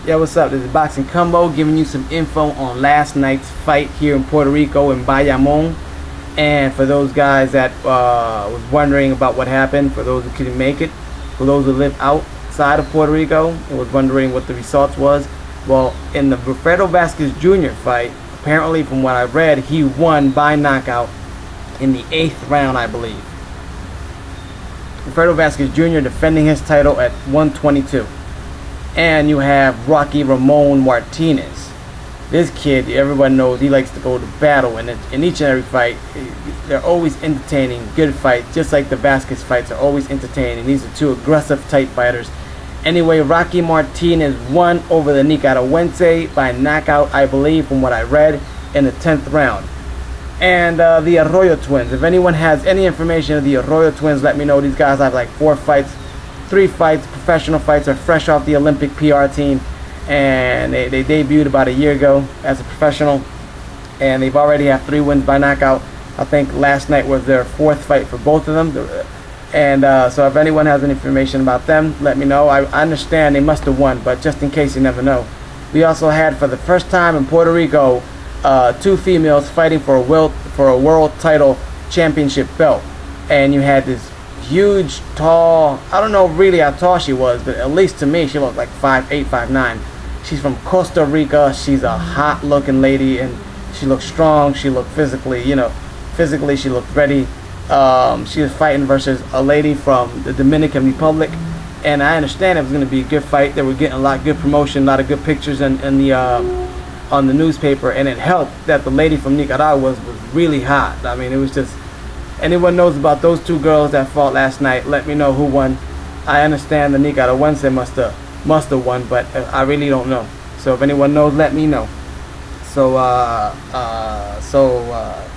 Yeah, what's up? This is Boxing Combo giving you some info on last night's fight here in Puerto Rico in Bayamon. And for those guys that was wondering about what happened, for those who couldn't make it, for those who live outside of Puerto Rico and was wondering what the results was, well, in the Vazquez Jr. fight, apparently from what I read, he won by knockout in the 8th round, I believe. Vazquez Jr. defending his title at 122. And you have Rocky Ramon Martinez. This kid, everyone knows, he likes to go to battle, and in each and every fight, they're always entertaining, good fights, just like the Vazquez fights are always entertaining. These are two aggressive type fighters. Anyway, Rocky Martinez won over the Nicaragüense by knockout, I believe, from what I read, in the 10th round. And the Arroyo twins, if anyone has any information of the Arroyo twins, let me know. These guys have like 4 fights, 3 fights, professional fights, are fresh off the Olympic PR team, and they debuted about a year ago as a professional, and they've already have 3 wins by knockout. I think last night was their 4th fight for both of them, and so if anyone has any information about them, let me know. I understand they must have won, but just in case, you never know. We also had, for the first time in Puerto Rico, 2 females fighting for a world title championship belt, and you had this huge, tall, I don't know really how tall she was, but at least to me she looked like 5'8", 5'9". She's from Costa Rica. She's a hot looking lady, and she looked strong. She looked physically, physically she looked ready. She was fighting versus a lady from the Dominican Republic, and I understand it was going to be a good fight. They were getting a lot of good promotion, a lot of good pictures on the newspaper, and it helped that the lady from Nicaragua was really hot. I mean, it was just, anyone knows about those 2 girls that fought last night, let me know who won. I understand the Nicaragüense must have won, but I really don't know. So if anyone knows, let me know. So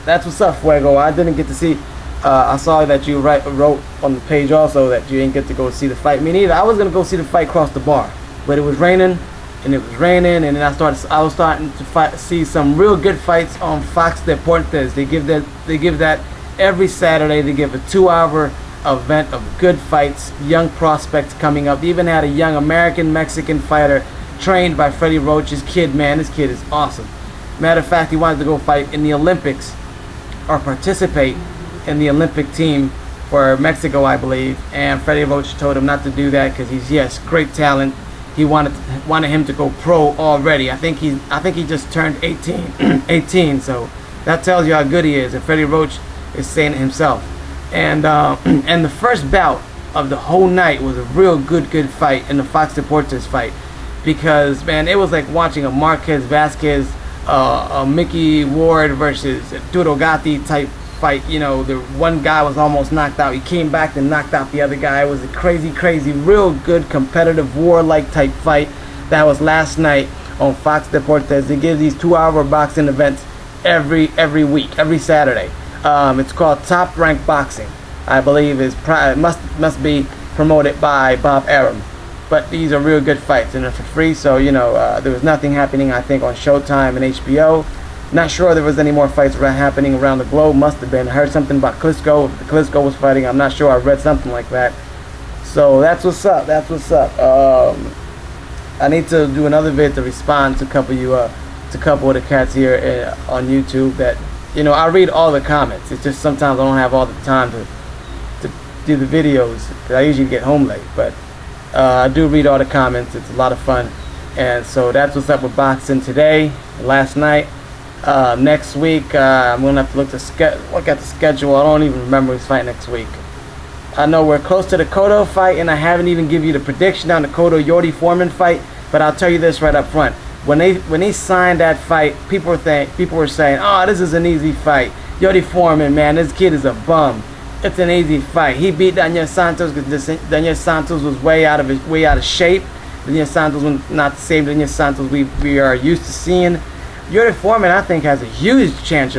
that's what's up, Fuego. I didn't get to see. I saw that you wrote on the page also that you didn't get to go see the fight. Me neither. I was gonna go see the fight across the bar, but it was raining, and then I was starting to see some real good fights on Fox Deportes. They give that every Saturday. They give a 2-hour event of good fights, young prospects coming up. They even had a young American-Mexican fighter trained by Freddie Roach's kid. Man, this kid is awesome. Matter of fact, he wanted to go fight in the Olympics or participate in the Olympic team for Mexico, I believe. And Freddie Roach told him not to do that because he's great talent. He wanted him to go pro already. I think he just turned 18, so that tells you how good he is. And Freddie Roach is saying it himself. And the first bout of the whole night was a real good fight in the Fox Deportes fight, because man, it was like watching a Marquez Vazquez, a Mickey Ward versus Duro Gatti type fight. The one guy was almost knocked out. He came back and knocked out the other guy. It was a crazy, real good competitive war-like type fight. That was last night on Fox Deportes. They give these 2-hour boxing events every week, every Saturday. It's called Top Rank Boxing. I believe it must be promoted by Bob Arum. But these are real good fights, and they're for free. So there was nothing happening, I think, on Showtime and HBO. Not sure there was any more fights happening around the globe. Must have been. I heard something about Klitschko. If Klitschko was fighting, I'm not sure. I read something like that. So that's what's up. I need to do another vid to respond to a couple of the cats here on YouTube that. I read all the comments. It's just sometimes I don't have all the time to do the videos because I usually get home late. But I do read all the comments. It's a lot of fun. And so that's what's up with boxing today, last night. Next week, I'm going to have to look at the schedule. I don't even remember who's fighting next week. I know we're close to the COTTO fight, and I haven't even given you the prediction on the COTTO YORI Foreman fight. But I'll tell you this right up front. When they signed that fight, people were saying, "Oh, this is an easy fight. YORI Foreman, man, this kid is a bum. It's an easy fight. He beat Daniel Santos because Daniel Santos was way out of shape. Daniel Santos was not the same Daniel Santos we are used to seeing. YORI Foreman, I think, has a huge chance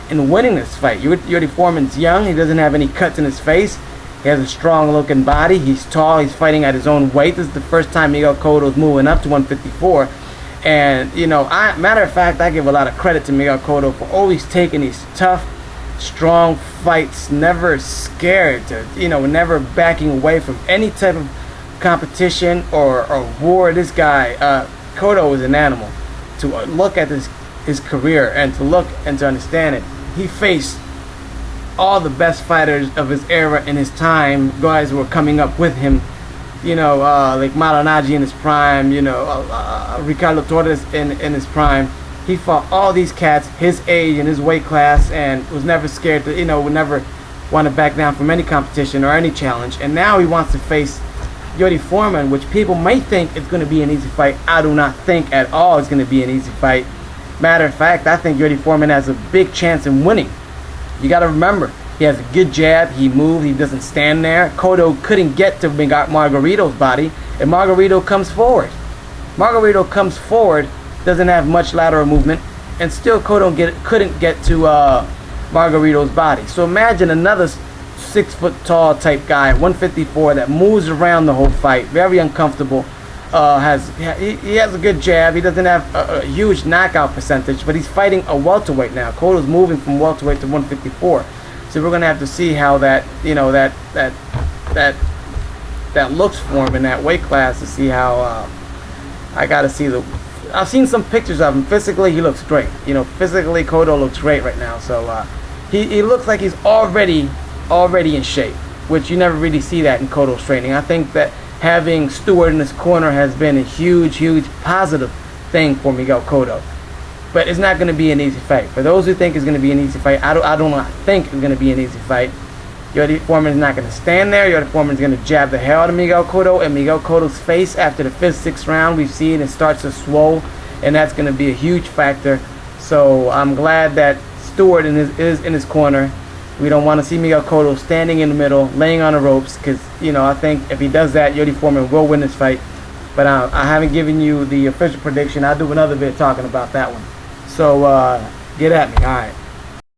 in winning this fight. YORI Foreman's young. He doesn't have any cuts in his face. He has a strong looking body. He's tall. He's fighting at his own weight. This is the first time Miguel Cotto's moving up to 154. And matter of fact, I give a lot of credit to Miguel Cotto for always taking these tough, strong fights, never scared to, never backing away from any type of competition or war. This guy, COTTO, is an animal. To look at his career and to look and to understand it, he faced all the best fighters of his era in his time, guys who were coming up with him, like Malignaggi in his prime, Ricardo Torres in his prime. He fought all these cats his age and his weight class, and was never scared to, would never want to back down from any competition or any challenge. And now he wants to face YORI Foreman, which people may think is going to be an easy fight. I do not think at all it's going to be an easy fight. Matter of fact, I think YORI Foreman has a big chance in winning. You got to remember, he has a good jab, he moves, he doesn't stand there. COTTO couldn't get to Margarito's body, and Margarito comes forward. Doesn't have much lateral movement, and still COTTO couldn't get to Margarito's body. So imagine another 6 foot tall type guy, 154, that moves around the whole fight, very uncomfortable. He has a good jab. He doesn't have a huge knockout percentage, but he's fighting a welterweight now. COTTO's moving from welterweight to 154, so we're gonna have to see how that that looks for him in that weight class, to see how. I gotta see I've seen some pictures of him. Physically, he looks great. Physically, COTTO looks great right now. So he looks like he's already in shape, which you never really see that in COTTO's training. I think that having Stewart in his corner has been a huge positive thing for Miguel COTTO. But it's not going to be an easy fight. For those who think it's going to be an easy fight, I do not think it's going to be an easy fight. YORI Foreman is not going to stand there. YORI Foreman is going to jab the hell out of Miguel COTTO, and Miguel COTTO's face after the 5th, 6th round, we've seen it starts to swell, and that's going to be a huge factor. So I'm glad that Stewart is in his corner. We don't want to see Miguel COTTO standing in the middle, laying on the ropes, because I think if he does that, YORI Foreman will win this fight. But I haven't given you the official prediction. I'll do another bit talking about that one. So get at me. All right.